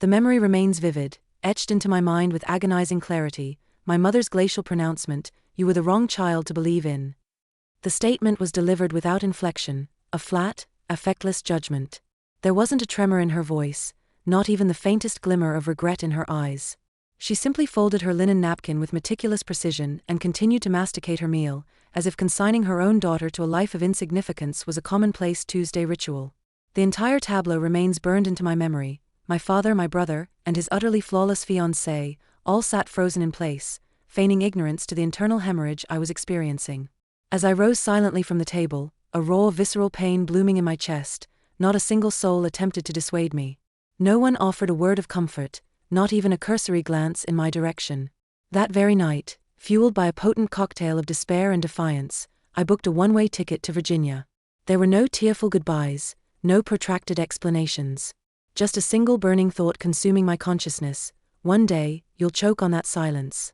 The memory remains vivid, etched into my mind with agonizing clarity, my mother's glacial pronouncement, "You were the wrong child to believe in." The statement was delivered without inflection, a flat, affectless judgment. There wasn't a tremor in her voice, not even the faintest glimmer of regret in her eyes. She simply folded her linen napkin with meticulous precision and continued to masticate her meal, as if consigning her own daughter to a life of insignificance was a commonplace Tuesday ritual. The entire tableau remains burned into my memory. My father, my brother, and his utterly flawless fiancée, all sat frozen in place, feigning ignorance to the internal hemorrhage I was experiencing. As I rose silently from the table, a raw visceral pain blooming in my chest, not a single soul attempted to dissuade me. No one offered a word of comfort, not even a cursory glance in my direction. That very night, fueled by a potent cocktail of despair and defiance, I booked a one-way ticket to Virginia. There were no tearful goodbyes, no protracted explanations. Just a single burning thought consuming my consciousness: one day, you'll choke on that silence.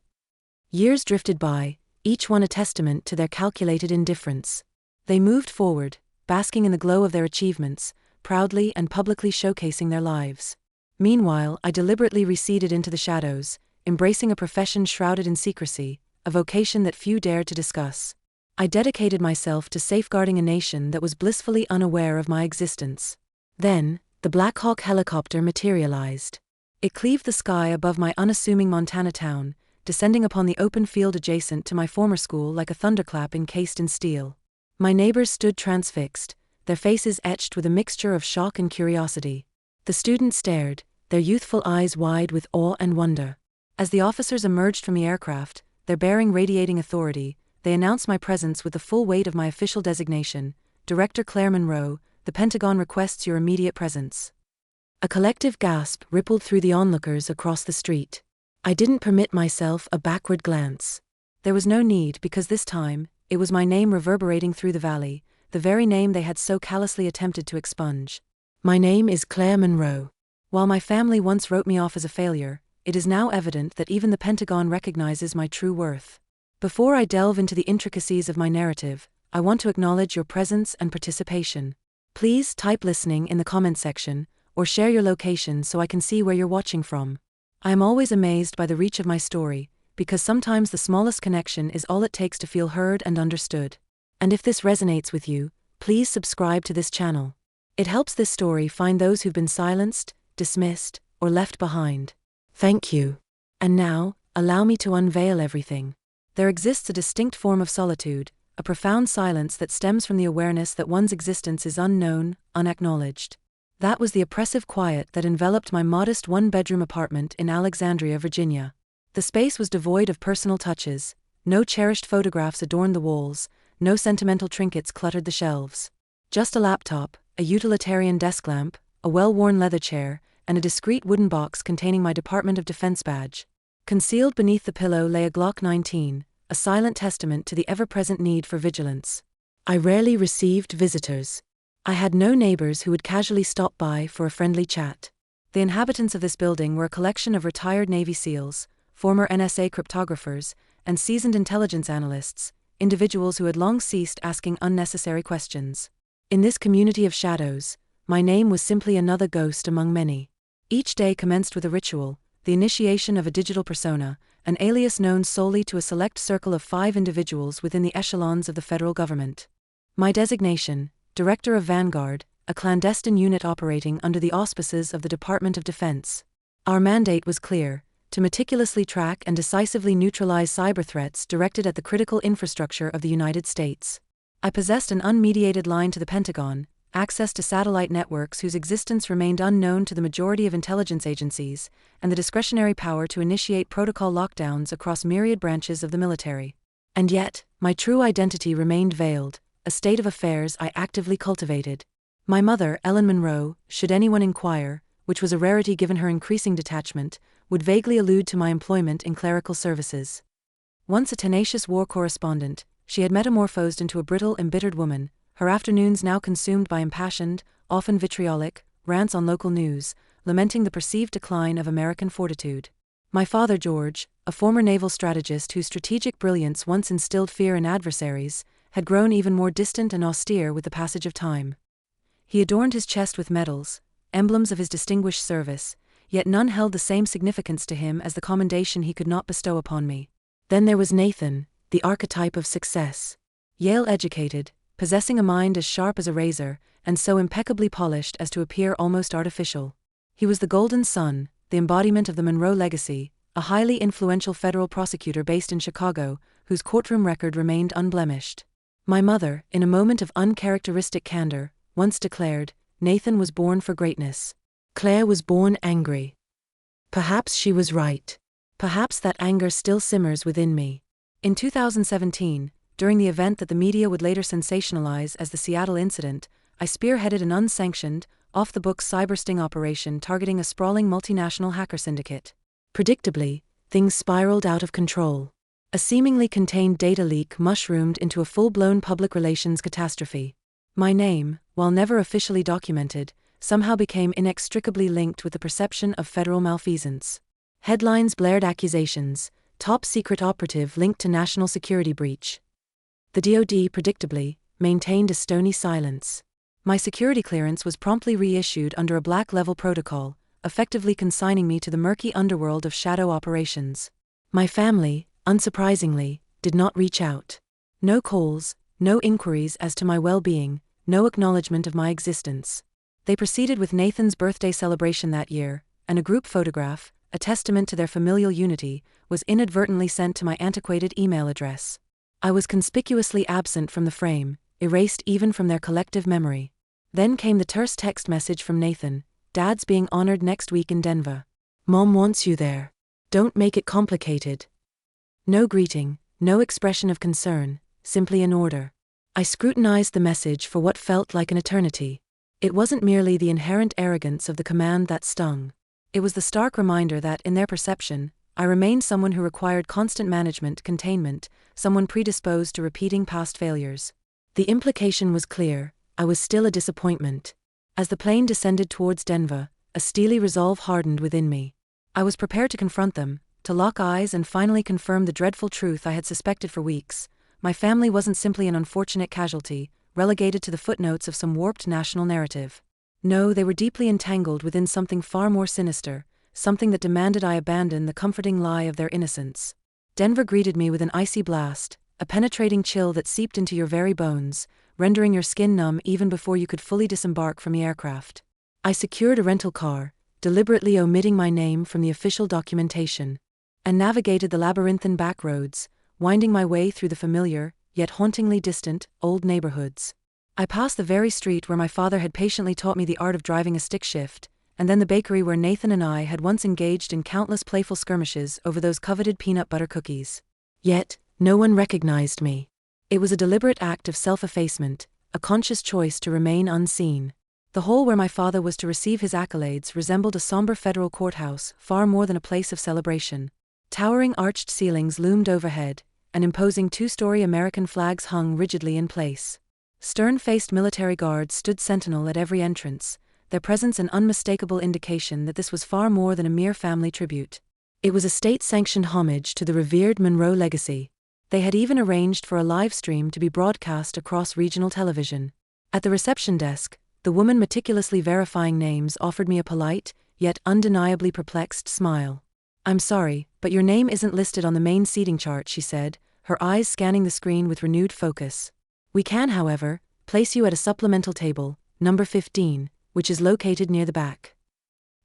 Years drifted by, each one a testament to their calculated indifference. They moved forward, basking in the glow of their achievements, proudly and publicly showcasing their lives. Meanwhile, I deliberately receded into the shadows, embracing a profession shrouded in secrecy, a vocation that few dared to discuss. I dedicated myself to safeguarding a nation that was blissfully unaware of my existence. Then, the Black Hawk helicopter materialized. It cleaved the sky above my unassuming Montana town, descending upon the open field adjacent to my former school like a thunderclap encased in steel. My neighbors stood transfixed, their faces etched with a mixture of shock and curiosity. The students stared, their youthful eyes wide with awe and wonder. As the officers emerged from the aircraft, their bearing radiating authority, they announced my presence with the full weight of my official designation: Director Claire Monroe, the Pentagon requests your immediate presence. A collective gasp rippled through the onlookers across the street. I didn't permit myself a backward glance. There was no need, because this time, it was my name reverberating through the valley, the very name they had so callously attempted to expunge. My name is Claire Monroe. While my family once wrote me off as a failure, it is now evident that even the Pentagon recognizes my true worth. Before I delve into the intricacies of my narrative, I want to acknowledge your presence and participation. Please type listening in the comment section, or share your location so I can see where you're watching from. I am always amazed by the reach of my story, because sometimes the smallest connection is all it takes to feel heard and understood. And if this resonates with you, please subscribe to this channel. It helps this story find those who've been silenced, dismissed, or left behind. Thank you. And now, allow me to unveil everything. There exists a distinct form of solitude, a profound silence that stems from the awareness that one's existence is unknown, unacknowledged. That was the oppressive quiet that enveloped my modest one-bedroom apartment in Alexandria, Virginia. The space was devoid of personal touches. No cherished photographs adorned the walls, no sentimental trinkets cluttered the shelves. Just a laptop, a utilitarian desk lamp, a well-worn leather chair, and a discreet wooden box containing my Department of Defense badge. Concealed beneath the pillow lay a Glock 19, a silent testament to the ever-present need for vigilance. I rarely received visitors. I had no neighbors who would casually stop by for a friendly chat. The inhabitants of this building were a collection of retired Navy SEALs, former NSA cryptographers, and seasoned intelligence analysts, individuals who had long ceased asking unnecessary questions. In this community of shadows, my name was simply another ghost among many. Each day commenced with a ritual, the initiation of a digital persona, an alias known solely to a select circle of 5 individuals within the echelons of the federal government. My designation: Director of Vanguard, a clandestine unit operating under the auspices of the Department of Defense. Our mandate was clear: to meticulously track and decisively neutralize cyber threats directed at the critical infrastructure of the United States. I possessed an unmediated line to the Pentagon, access to satellite networks whose existence remained unknown to the majority of intelligence agencies, and the discretionary power to initiate protocol lockdowns across myriad branches of the military. And yet, my true identity remained veiled, a state of affairs I actively cultivated. My mother, Ellen Monroe, should anyone inquire, which was a rarity given her increasing detachment, would vaguely allude to my employment in clerical services. Once a tenacious war correspondent, she had metamorphosed into a brittle, embittered woman, her afternoons now consumed by impassioned, often vitriolic, rants on local news, lamenting the perceived decline of American fortitude. My father, George, a former naval strategist whose strategic brilliance once instilled fear in adversaries, had grown even more distant and austere with the passage of time. He adorned his chest with medals, emblems of his distinguished service, yet none held the same significance to him as the commendation he could not bestow upon me. Then there was Nathan, the archetype of success. Yale-educated, possessing a mind as sharp as a razor, and so impeccably polished as to appear almost artificial. He was the golden son, the embodiment of the Monroe legacy, a highly influential federal prosecutor based in Chicago, whose courtroom record remained unblemished. My mother, in a moment of uncharacteristic candor, once declared, "Nathan was born for greatness. Claire was born angry." Perhaps she was right. Perhaps that anger still simmers within me. In 2017, during the event that the media would later sensationalize as the Seattle incident, I spearheaded an unsanctioned, off-the-books cybersting operation targeting a sprawling multinational hacker syndicate. Predictably, things spiraled out of control. A seemingly contained data leak mushroomed into a full-blown public relations catastrophe. My name, while never officially documented, somehow became inextricably linked with the perception of federal malfeasance. Headlines blared accusations, top-secret operative linked to national security breach. The DoD, predictably, maintained a stony silence. My security clearance was promptly reissued under a black-level protocol, effectively consigning me to the murky underworld of shadow operations. My family, unsurprisingly, did not reach out. No calls, no inquiries as to my well-being, no acknowledgement of my existence. They proceeded with Nathan's birthday celebration that year, and a group photograph, a testament to their familial unity, was inadvertently sent to my antiquated email address. I was conspicuously absent from the frame, erased even from their collective memory. Then came the terse text message from Nathan, "Dad's being honored next week in Denver. Mom wants you there. Don't make it complicated." No greeting, no expression of concern, simply an order. I scrutinized the message for what felt like an eternity. It wasn't merely the inherent arrogance of the command that stung. It was the stark reminder that, in their perception, I remained someone who required constant management, containment, someone predisposed to repeating past failures. The implication was clear: I was still a disappointment. As the plane descended towards Denver, a steely resolve hardened within me. I was prepared to confront them, to lock eyes and finally confirm the dreadful truth I had suspected for weeks. My family wasn't simply an unfortunate casualty, relegated to the footnotes of some warped national narrative. No, they were deeply entangled within something far more sinister, something that demanded I abandon the comforting lie of their innocence. Denver greeted me with an icy blast, a penetrating chill that seeped into your very bones, rendering your skin numb even before you could fully disembark from the aircraft. I secured a rental car, deliberately omitting my name from the official documentation, and navigated the labyrinthine back roads, winding my way through the familiar, yet hauntingly distant, old neighborhoods. I passed the very street where my father had patiently taught me the art of driving a stick shift, and then the bakery where Nathan and I had once engaged in countless playful skirmishes over those coveted peanut butter cookies. Yet, no one recognized me. It was a deliberate act of self-effacement, a conscious choice to remain unseen. The hall where my father was to receive his accolades resembled a somber federal courthouse, far more than a place of celebration. Towering arched ceilings loomed overhead, and imposing two-story American flags hung rigidly in place. Stern-faced military guards stood sentinel at every entrance, their presence an unmistakable indication that this was far more than a mere family tribute. It was a state-sanctioned homage to the revered Monroe legacy. They had even arranged for a live stream to be broadcast across regional television. At the reception desk, the woman meticulously verifying names offered me a polite, yet undeniably perplexed smile. "I'm sorry, but your name isn't listed on the main seating chart," she said, her eyes scanning the screen with renewed focus. "We can, however, place you at a supplemental table, number 15, which is located near the back."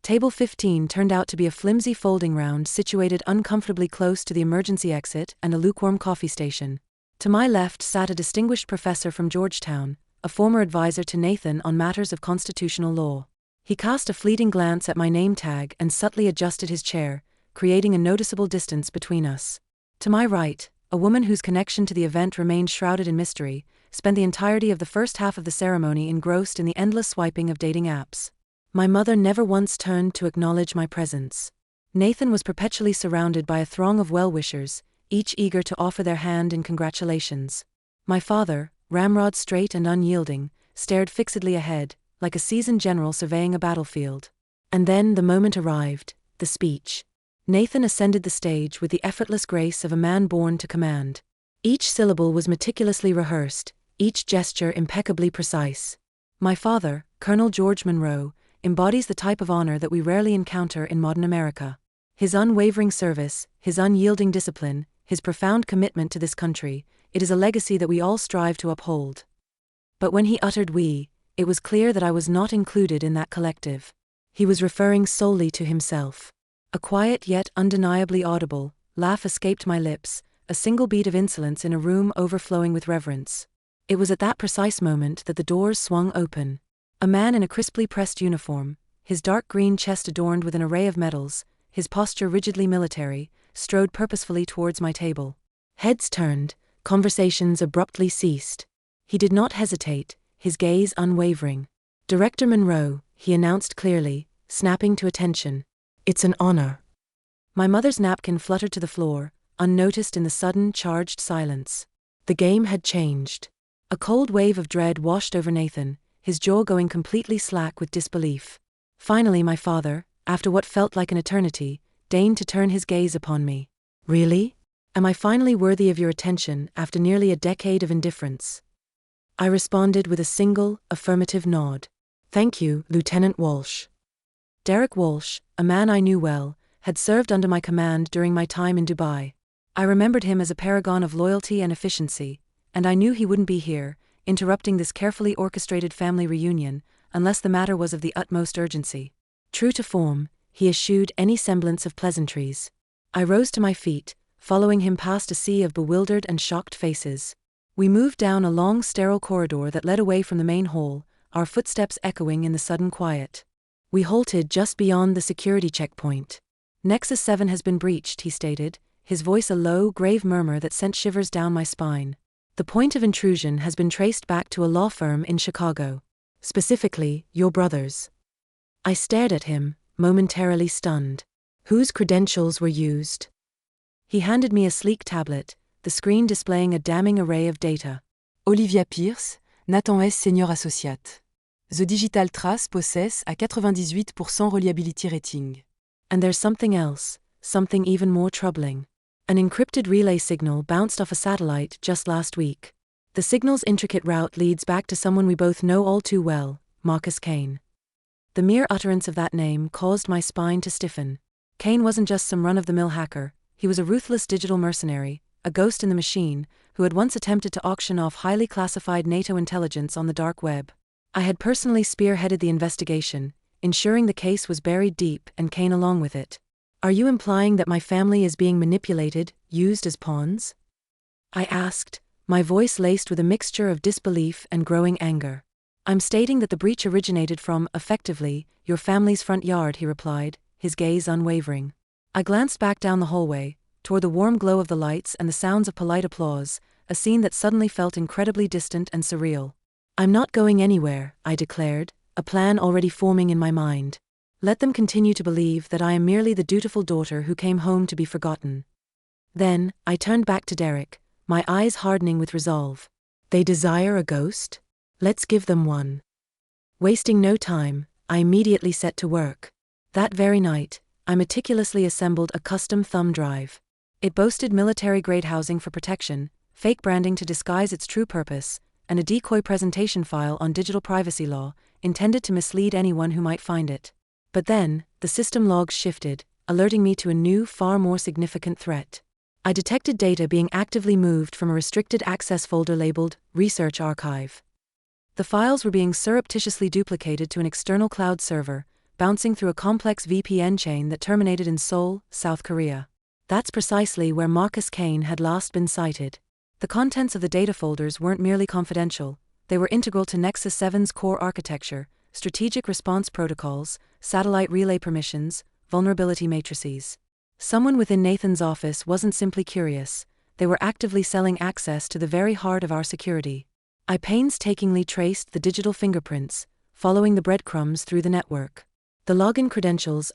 Table 15 turned out to be a flimsy folding round situated uncomfortably close to the emergency exit and a lukewarm coffee station. To my left sat a distinguished professor from Georgetown, a former advisor to Nathan on matters of constitutional law. He cast a fleeting glance at my name tag and subtly adjusted his chair, creating a noticeable distance between us. To my right, a woman whose connection to the event remained shrouded in mystery, spent the entirety of the first half of the ceremony engrossed in the endless swiping of dating apps. My mother never once turned to acknowledge my presence. Nathan was perpetually surrounded by a throng of well-wishers, each eager to offer their hand in congratulations. My father, ramrod straight and unyielding, stared fixedly ahead, like a seasoned general surveying a battlefield. And then the moment arrived, the speech. Nathan ascended the stage with the effortless grace of a man born to command. Each syllable was meticulously rehearsed, each gesture impeccably precise. My father, Colonel George Monroe, embodies the type of honor that we rarely encounter in modern America. His unwavering service, his unyielding discipline, his profound commitment to this country, it is a legacy that we all strive to uphold. But when he uttered "we," it was clear that I was not included in that collective. He was referring solely to himself. A quiet yet undeniably audible laugh escaped my lips, a single beat of insolence in a room overflowing with reverence. It was at that precise moment that the doors swung open. A man in a crisply pressed uniform, his dark green chest adorned with an array of medals, his posture rigidly military, strode purposefully towards my table. Heads turned, conversations abruptly ceased. He did not hesitate, his gaze unwavering. "Director Monroe," he announced clearly, snapping to attention. "It's an honor." My mother's napkin fluttered to the floor, unnoticed in the sudden, charged silence. The game had changed. A cold wave of dread washed over Nathan, his jaw going completely slack with disbelief. Finally my father, after what felt like an eternity, deigned to turn his gaze upon me. "Really? Am I finally worthy of your attention after nearly a decade of indifference?" I responded with a single, affirmative nod. "Thank you, Lieutenant Walsh." Derek Walsh, a man I knew well, had served under my command during my time in Dubai. I remembered him as a paragon of loyalty and efficiency, and I knew he wouldn't be here, interrupting this carefully orchestrated family reunion, unless the matter was of the utmost urgency. True to form, he eschewed any semblance of pleasantries. I rose to my feet, following him past a sea of bewildered and shocked faces. We moved down a long sterile corridor that led away from the main hall, our footsteps echoing in the sudden quiet. We halted just beyond the security checkpoint. "Nexus 7 has been breached," he stated, his voice a low, grave murmur that sent shivers down my spine. "The point of intrusion has been traced back to a law firm in Chicago. Specifically, your brother's." I stared at him, momentarily stunned. "Whose credentials were used?" He handed me a sleek tablet, the screen displaying a damning array of data. Olivia Pierce, Nathan S. Senior Associate. The Digital Trace possess a 98% reliability rating. And there's something else, something even more troubling. An encrypted relay signal bounced off a satellite just last week. The signal's intricate route leads back to someone we both know all too well, Marcus Kane. The mere utterance of that name caused my spine to stiffen. Kane wasn't just some run-of-the-mill hacker, he was a ruthless digital mercenary, a ghost in the machine, who had once attempted to auction off highly classified NATO intelligence on the dark web. I had personally spearheaded the investigation, ensuring the case was buried deep and Kane along with it. "Are you implying that my family is being manipulated, used as pawns?" I asked, my voice laced with a mixture of disbelief and growing anger. "I'm stating that the breach originated from, effectively, your family's front yard," he replied, his gaze unwavering. I glanced back down the hallway, toward the warm glow of the lights and the sounds of polite applause, a scene that suddenly felt incredibly distant and surreal. "I'm not going anywhere," I declared, a plan already forming in my mind. "Let them continue to believe that I am merely the dutiful daughter who came home to be forgotten." Then, I turned back to Derek, my eyes hardening with resolve. "They desire a ghost? Let's give them one." Wasting no time, I immediately set to work. That very night, I meticulously assembled a custom thumb drive. It boasted military-grade housing for protection, fake branding to disguise its true purpose, and a decoy presentation file on digital privacy law, intended to mislead anyone who might find it. But then, the system logs shifted, alerting me to a new, far more significant threat. I detected data being actively moved from a restricted access folder labeled Research Archive. The files were being surreptitiously duplicated to an external cloud server, bouncing through a complex VPN chain that terminated in Seoul, South Korea. That's precisely where Marcus Kane had last been sighted. The contents of the data folders weren't merely confidential, they were integral to Nexus 7's core architecture, strategic response protocols, satellite relay permissions, vulnerability matrices. Someone within Nathan's office wasn't simply curious, they were actively selling access to the very heart of our security. I painstakingly traced the digital fingerprints, following the breadcrumbs through the network. The login credentials